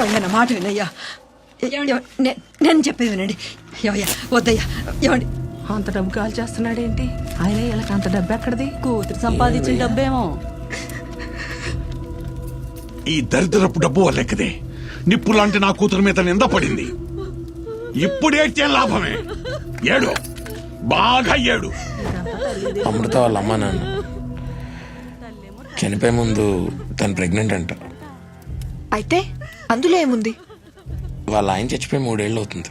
ఏమయ్యా మాట వినయ్యా. నేను చెప్పేది వినండి. ఏమయ్యా వద్దయ్యా. ఏమండి అంత డబ్బు కాల్ చేస్తున్నాడేంటి ఆయన? ఇలా అంత డబ్బు ఎక్కడిది? కూతురు సంపాదించిన డబ్బేమో. ఈ దరిద్రపు డబ్బు వల్లెక్కదే నిప్పు లాంటి నా కూతురు మీద నింద పడింది. ఇప్పుడేడ్చే లాభమే. ఏడు, బాగా ఏడు. అమృత వాళ్ళ అమ్మ నాన్న చనిపోయే ముందు తను ప్రెగ్నెంట్ అంట. అయితే అందులో ఏముంది? వాళ్ళ ఆయన చచ్చిపోయి 3 ఏళ్ళు అవుతుంది.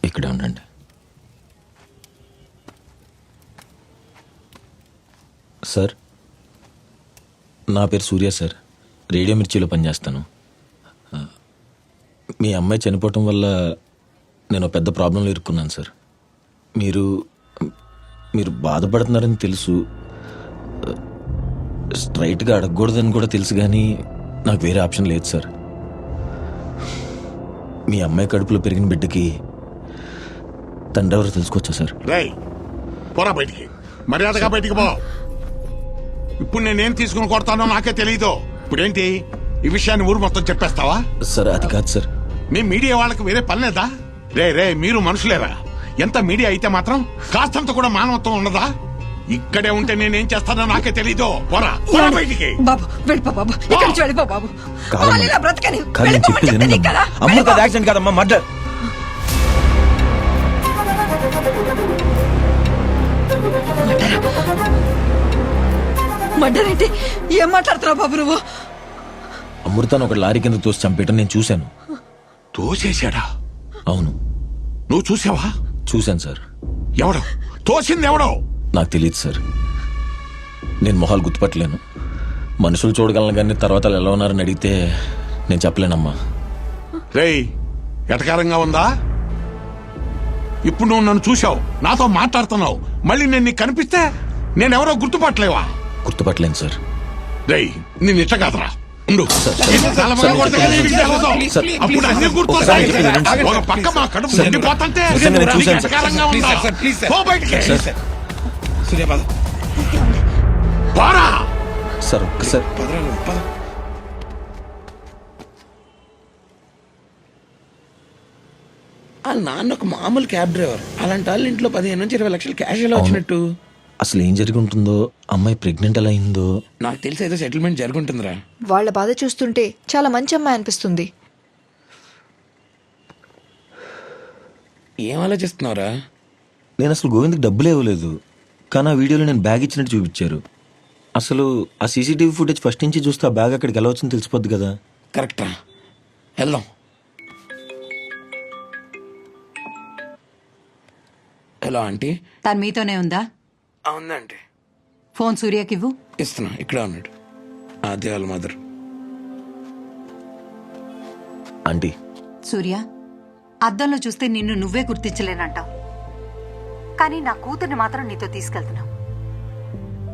ఇక్కడ ఉండండి. సార్, నా పేరు సూర్య సార్. రేడియో మిర్చిలో పనిచేస్తాను. మీ అమ్మాయి చనిపోవటం వల్ల నేను పెద్ద ప్రాబ్లంలో ఇరుక్కున్నాను సార్. మీరు బాధపడుతున్నారని తెలుసు, స్ట్రైట్గా అడగకూడదని కూడా తెలుసు, కానీ నాకు వేరే ఆప్షన్ లేదు సార్. మీ అమ్మాయి కడుపులో పెరిగిన బిడ్డకి తండ్రి ఎవరో తెలుసుకోవచ్చా సార్? రేయ్, పోరా బయటికి, మర్యాదగా బయటికి పో. ఇప్పుడు నేనేం తీసుకుని కొడతానో నాకే తెలీదు. ఇప్పుడేంటి ఈ విషయాన్ని ఊరు మొత్తం చెప్పేస్తావా? సార్ అది కాదు సార్. మీ మీడియా వాళ్ళకి వేరే పని లేదా? రే మీరు మనుషులేరా? ఎంత మీడియా అయితే మాత్రం కాస్తంత కూడా మానవత్వం ఉండదా? ఇక్కడే ఉంటే నేనేం చేస్తానో నాకే తెలీదు. పోరా బయటికి. బాబు వెళ్ళిపో బాబు, ఇక్కడి నుంచి వెళ్ళిపో బాబు. కాదమ్మా. వాళ్ళు ఇలా బ్రతకని కాదు, నేను చెప్పేది వెళ్ళిపోమంటే వినండి. నీకు కదా? అమ్మ వెళ్ళిపో. కాదు, యాక్సిడెంట్ కాదమ్మా, మర్డర్. మర్డర్ ఏంటి? ఏం మాట్లాడుతున్నావు బాబు నువ్వు? అమృతాన్ని ఒక లారీ కింద తోసి చంపేయటం నేను చూశాను. తోసేశాడా? అవును, నువ్వు చూసావా? చూశాను సార్. ఎవడో తోసింది ఎవడో? నాకు తెలియదు సార్. నేను మొహాలు గుర్తుపట్టలేను. మనుషులు చూడగలను, కానీ తర్వాత వాళ్ళు ఎలా ఉన్నారని అడిగితే నేను చెప్పలేనమ్మా. రేయ్, ఎటకారంగా ఉందా? ఇప్పుడు నువ్వు నన్ను చూసావు, నాతో మాట్లాడుతున్నావు, మళ్ళీ నేను నీకు కనిపిస్తే నేనెవరో గుర్తుపట్టలేవా? గుర్తుపట్టలేను సార్. రేయ్, నేను ఇట్ట కాదురా, ఉండు. ఇది చాలా మంది కొడితే కానీ నీకు తెలవదు. సార్, అప్పుడు అన్ని ఒకసారి గుర్తొస్తాయి. చెప్పేది వినండి. ఒక పక్క మా కడుపు సార్, నిండిపోతుంటే నిజంగా నేను నీకు చూశాను. ఎటకారంగా ఉందా? పో బయటికి. సూర్యపాద పోరా. సార్ ఒక్కసారి. వాళ్ళ నాన్న ఒక మామూలు క్యాబ్ డ్రైవర్. అలాంటి వాళ్ళ ఇంట్లో 15 నుంచి 20 లక్షలు క్యాష్ ఎలా వచ్చినట్టు? అసలు ఏం జరిగి ఉంటుందో, అమ్మాయి ప్రెగ్నెంట్ ఎలా అయిందో. నాకు తెలిసి ఏదో సెటిల్మెంట్ జరుగుంటుందిరా. వాళ్ళ బాధ చూస్తుంటే చాలా మంచి అమ్మాయి అనిపిస్తుంది. ఏం ఆలోచిస్తున్నావురా? నేను అసలు గోవింద్కి డబ్బులు ఇవ్వలేదు, కానీ ఆ వీడియోలో నేను బ్యాగ్ ఇచ్చినట్టు చూపించారు. అసలు ఆ సీసీటీవీ ఫుటేజ్ ఫస్ట్ నుంచి చూస్తే ఆ బ్యాగ్ అక్కడికి ఎలా వచ్చిందో తెలిసిపోద్ది కదా. కరెక్టా, వెళ్దాం. Hello aunty. తను మీతోనే ఉందా? అవునండి. ఫోన్ సూర్యకివ్వు. ఇస్తున్నా, ఇక్కడ ఉన్నాడు. అదే వాళ్ళ మదర్. ఆంటీ, సూర్య, అద్దంలో చూస్తే నిన్ను నువ్వే గుర్తించలేనంటావు, కానీ నా కూతుర్ని మాత్రం నీతో తీసుకెళ్తున్నావు.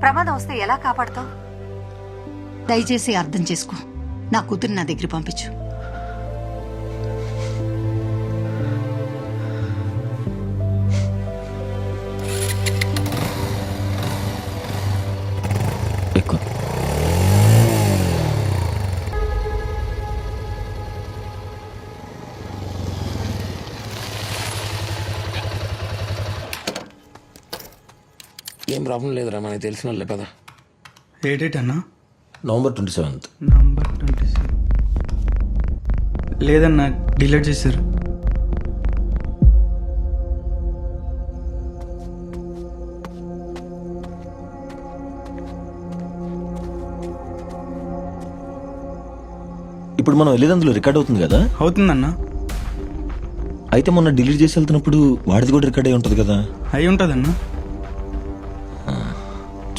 ప్రమాదం వస్తే ఎలా కాపాడుతావు? దయచేసి అర్థం చేసుకో. నా కూతుర్ని నా దగ్గర పంపించు. ఎక్కువ. ఏం ప్రాబ్లం లేదురా, మనకి తెలిసిన వాళ్ళే పద. ఏ డేట్ అన్నా? November 27th. నంబర్ 27. లేదన్నా, డిలీట్ చేశారు. ఇప్పుడు మనం వెళ్ళేది అందులో రికార్డ్ అవుతుంది కదా? అవుతుందన్నా. అయితే మొన్న డిలీట్ చేసి వెళ్తున్నప్పుడు వాడిది కూడా రికార్డ్ అయి ఉంటుంది కదా? అయి ఉంటుందన్నా.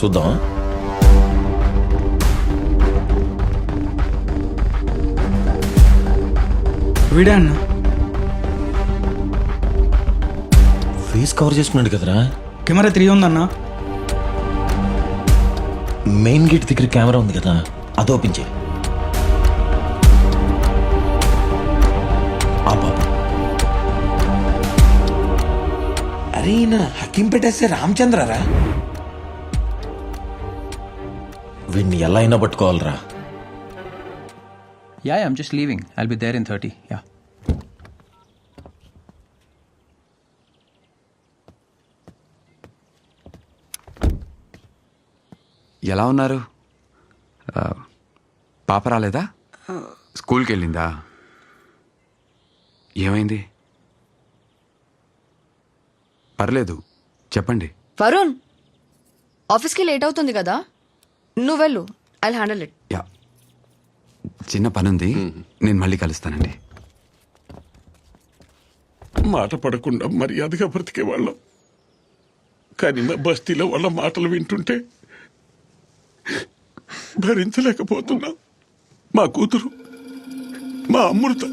చూద్దామా? వీడే అన్నా. ఫేస్ కవర్ చేసుకున్నాడు కదరా. కెమెరా 3 ఉందన్నా. మెయిన్ గేట్ దగ్గర కెమెరా ఉంది కదా, అది ఓపెన్ చేయి. అరే ఈయన హకీం పెట్టేస్తే రామచంద్రరా. వీడిని ఎలా అయినా పట్టుకోవాలరా. Yeah, I'm just leaving. I'll be there in 30. Yeah. ఎలా ఉన్నారు? పాప రాలేదా? స్కూల్కి వెళ్ళిందా? ఏమైంది? పర్లేదు, చెప్పండి. వరుణ్, ఆఫీస్కి లేట్ అవుతుంది కదా, నువ్వు వెళ్ళు, ఐ హ్యాండిల్ ఇట్. యా, చిన్న పనుంది, నేను మళ్ళీ కలుస్తానండి. మాట పడకుండా మర్యాదగా బ్రతికేవాళ్ళం. కానీ మా బస్తీలో వాళ్ళ మాటలు వింటుంటే భరించలేకపోతున్నా. మా కూతురు, మా అమృత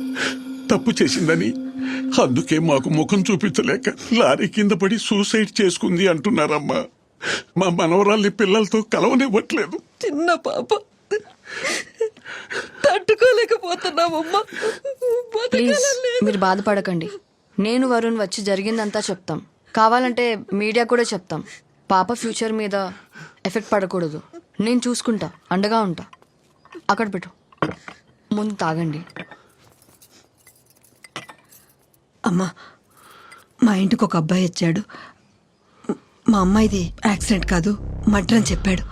తప్పు చేసిందని అందుకే మాకు ముఖం చూపించలేక లారీ కింద పడి సూసైడ్ చేసుకుంది అంటున్నారమ్మా. మా మనవరాల్ని పిల్లలతో కలవనివ్వట్లేదు. చిన్న పాప, తట్టుకోలేకపోతున్నామమ్మా. ప్లీజ్ మీరు బాధపడకండి. నేను వరుణ్ వచ్చి జరిగిందంతా చెప్తాం. కావాలంటే మీడియా కూడా చెప్తాం. పాప ఫ్యూచర్ మీద ఎఫెక్ట్ పడకూడదు. నేను చూసుకుంటా, అండగా ఉంటా. అక్కడ పెట్టు, ముందు తాగండి. అమ్మా, మా ఇంటికి ఒక అబ్బాయి వచ్చాడు. మా అమ్మాయిది యాక్సిడెంట్ కాదు, మర్డర్ అని చెప్పాడు.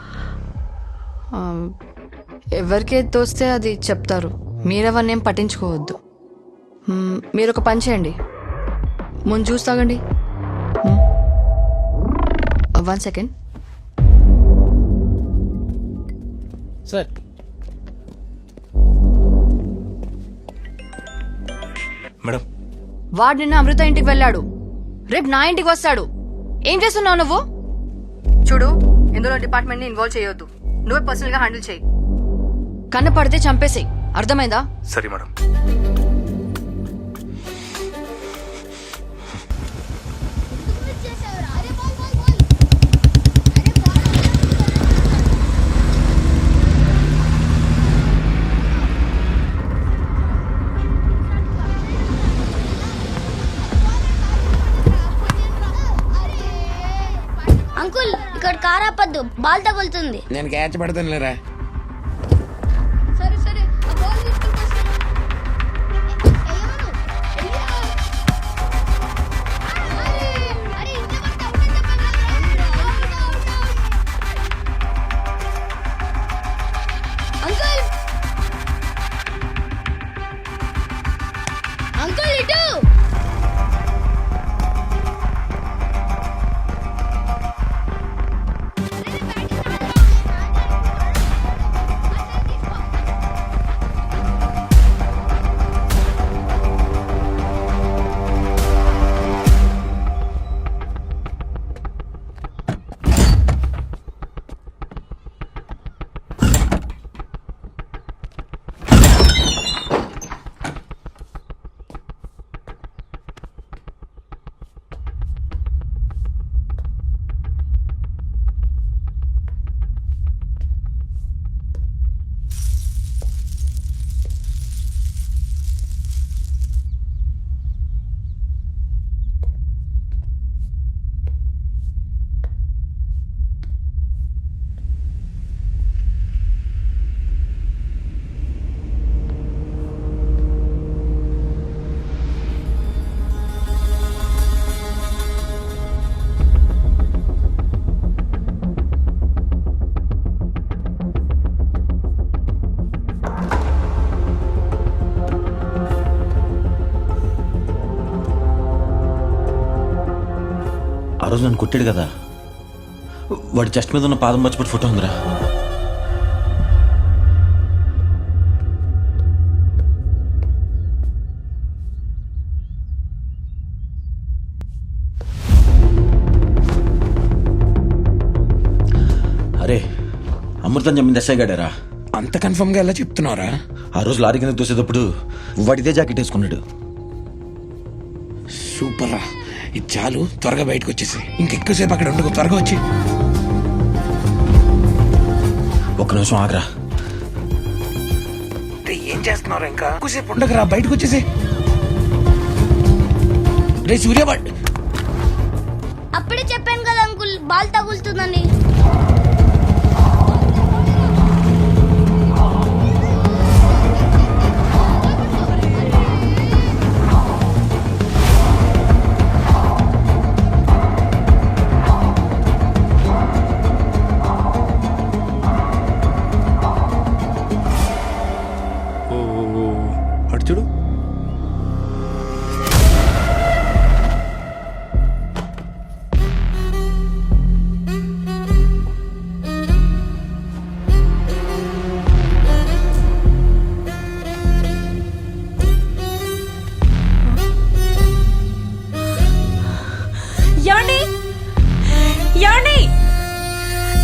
ఎవరికి తోస్తే అది చెప్తారు. మీరెవరినేం పట్టించుకోవద్దు. మీరు ఒక పని చేయండి, ముందు చూసి తాగండి. 1 సెకండ్. సార్, మేడం, వాడు నిన్న అమృత ఇంటికి వెళ్ళాడు, రేపు నా ఇంటికి వస్తాడు. ఏం చేస్తున్నావు నువ్వు? చూడు, ఇందులో డిపార్ట్మెంట్ ని ఇన్వాల్వ్ చేయొద్దు. నువ్వే పర్సనల్ గా హ్యాండిల్ చేయి. కన్ను పడితే చంపేసేయ్, అర్థమైందా? సరే మేడం. అంకుల్, ఇక్కడ కార్ ఆపద్దు, బాల్ తగులుతుంది. నేను క్యాచ్ పడతాను లేరా. సరే సరే, ఆ బాల్ తీసుకొస్తాను. అంకుల్, అంకుల్ ఇటు. ఆ రోజు నన్ను కొట్టాడు కదా, వాడి చెస్ట్ మీద ఉన్న పాదం మర్చిపోయి ఫోటో ఉందిరా. అరే, అమృతం చెప్పింది ఎస్ఐ గాడారా. అంత కన్ఫర్మ్ గా ఎలా చెప్తున్నారా? ఆ రోజు లారీ కింద తోసేటప్పుడు వాడిదే జాకెట్ వేసుకున్నాడు. సూపర్ రా, ఇది చాలు, త్వరగా బయటకు వచ్చేసి. ఇంకెక్కువసేపు అక్కడ ఉండకు, త్వరగా వచ్చి. ఒక్క నిమిషం ఆగరా. ఏం చేస్తున్నారా? ఇంకా ఎక్కువసేపు ఉండకరా, బయటకు వచ్చేసి. రే సూర్యవాడ్, అప్పుడే చెప్పాను కదా అంకుల్, బాల్ తగులుతుందని.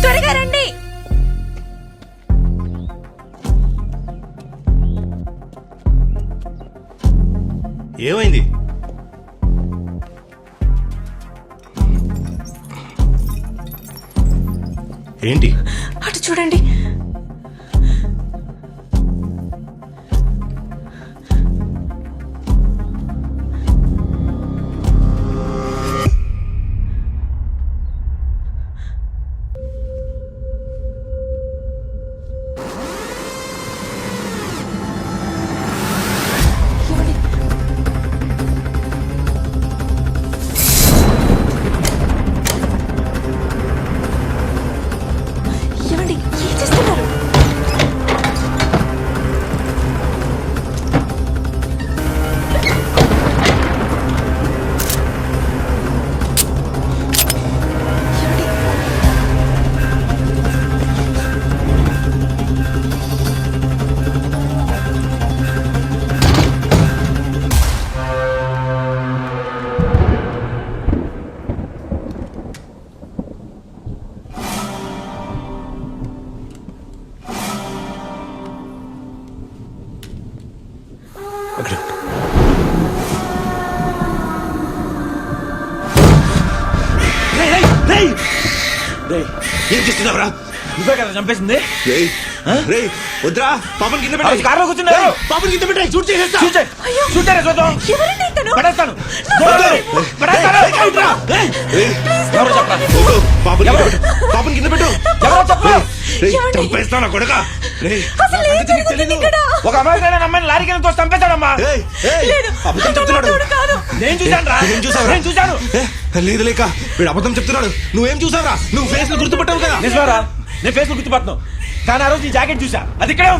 త్వరగా రండి. ఏమైంది? ఏంటి? అటు చూడండి. ఏమండి, ఏం చేస్తున్నారు? ఏం చేస్తున్నావురా? నువ్వే కదా చంపేసింది. వద్దురా, పాపని కింద పెట్టాయి. కార్లో కూర్చున్నారు. పాపని కింద పెట్టాయి. షూట్ చేసేస్తా. ఎవరండి ఇతను? పడేస్తాను. పాపని కింద పెట్టు. చంపేస్తాను కొడుక. అసలు ఏం జరుగుతుంది ఇక్కడ? ఒక అమ్మాయి అమ్మాయిని లారీ కింద తోసి చంపేస్తాడమ్మా. అబద్ధం చెప్తున్నాడు. నేను చూశాను రా. నేను చూశాను. లేదు లేక వీడు అబద్ధం చెప్తున్నాడు. నువ్వేం చూసావురా? నువ్వు ఫేస్ గుర్తుపట్టావు కదా. నిజమేరా, నేను ఫేస్ గుర్తుపట్టాను. కానీ ఆ రోజు ఈ జాకెట్ చూసా, అది ఇక్కడే ఉంది.